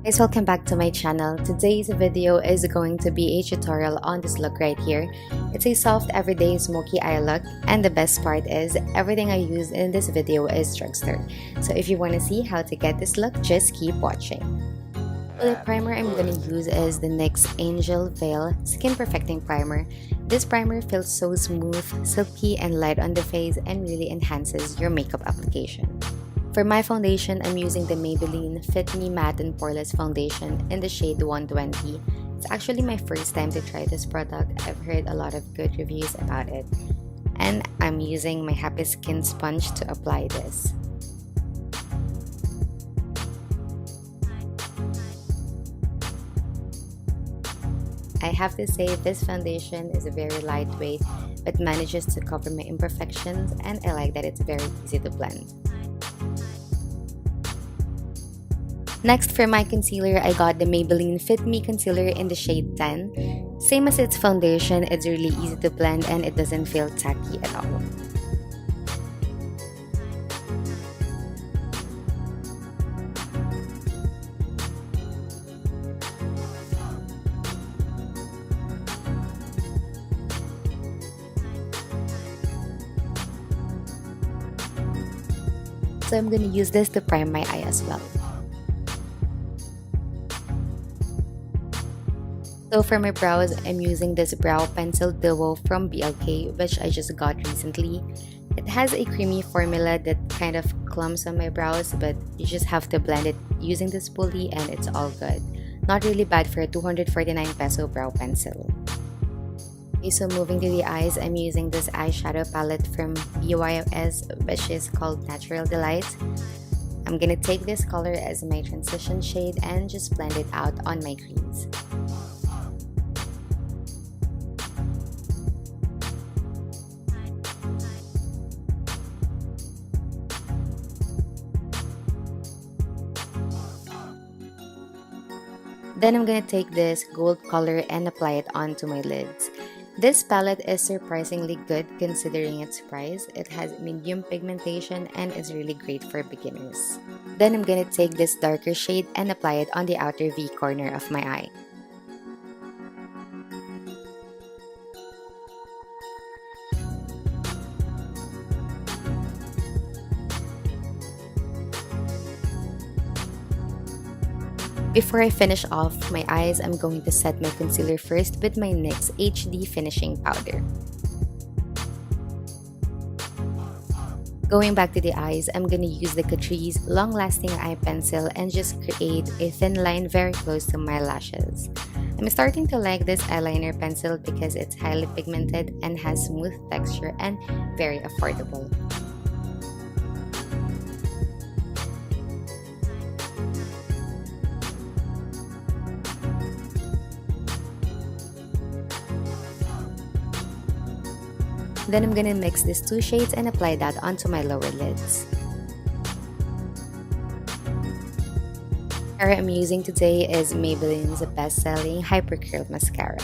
Guys, welcome back to my channel. Today's video is going to be a tutorial on this look right here. It's a soft everyday smoky eye look, and the best part is everything I use in this video is Drugstore. So if you want to see how to get this look, just keep watching. The primer I'm going to use is the NYX Angel Veil Skin Perfecting Primer. This primer feels so smooth, silky, and light on the face and really enhances your makeup application. For my foundation, I'm using the Maybelline Fit Me Matte and Poreless Foundation in the shade 120. It's actually my first time to try this product. I've heard a lot of good reviews about it. And I'm using my Happy Skin sponge to apply this. I have to say this foundation is very lightweight but manages to cover my imperfections, and I like that it's very easy to blend. Next, for my concealer, I got the Maybelline Fit Me Concealer in the shade 10. Same as its foundation, it's really easy to blend and it doesn't feel tacky at all. So I'm gonna use this to prime my eye as well. So for my brows, I'm using this brow pencil duo from BLK, which I just got recently. It has a creamy formula that kind of clumps on my brows, but you just have to blend it using the spoolie and it's all good. Not really bad for a 249 peso brow pencil. Okay, so moving to the eyes, I'm using this eyeshadow palette from BYOS, which is called Natural Delight. I'm gonna take this color as my transition shade and just blend it out on my crease. Then I'm gonna take this gold color and apply it onto my lids. This palette is surprisingly good considering its price. It has medium pigmentation and is really great for beginners. Then I'm gonna take this darker shade and apply it on the outer V corner of my eye. Before I finish off my eyes, I'm going to set my concealer first with my NYX HD Finishing Powder. Going back to the eyes, I'm going to use the Catrice Long-Lasting Eye Pencil and just create a thin line very close to my lashes. I'm starting to like this eyeliner pencil because it's highly pigmented and has smooth texture and very affordable. Then I'm gonna mix these two shades and apply that onto my lower lids. Mascara I'm using today is Maybelline's best-selling Hypercurl Mascara.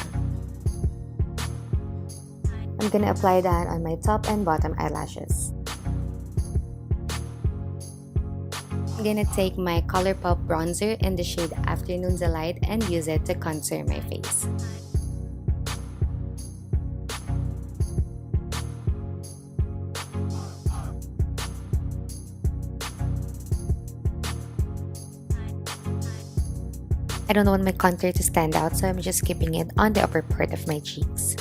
I'm gonna apply that on my top and bottom eyelashes. I'm gonna take my Colourpop bronzer in the shade Afternoon Delight and use it to contour my face. I don't want my contour to stand out, so I'm just keeping it on the upper part of my cheeks.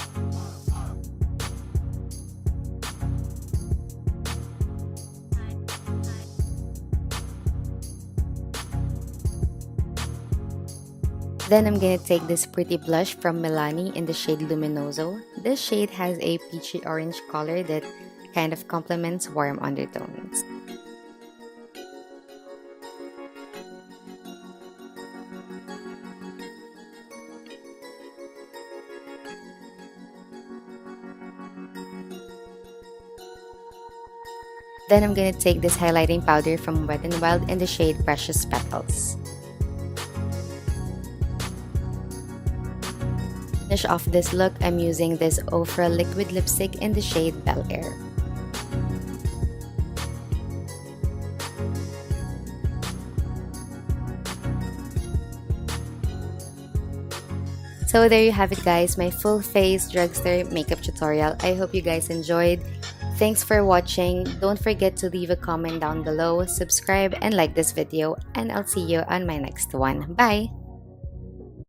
Then I'm gonna take this pretty blush from Milani in the shade Luminoso. This shade has a peachy orange color that kind of complements warm undertones. Then I'm gonna take this highlighting powder from Wet n Wild in the shade Precious Petals. To finish off this look, I'm using this Ofra liquid lipstick in the shade Bel Air. So there you have it guys, my full face drugstore makeup tutorial. I hope you guys enjoyed. Thanks for watching. Don't forget to leave a comment down below, subscribe and like this video, and I'll see you on my next one. Bye!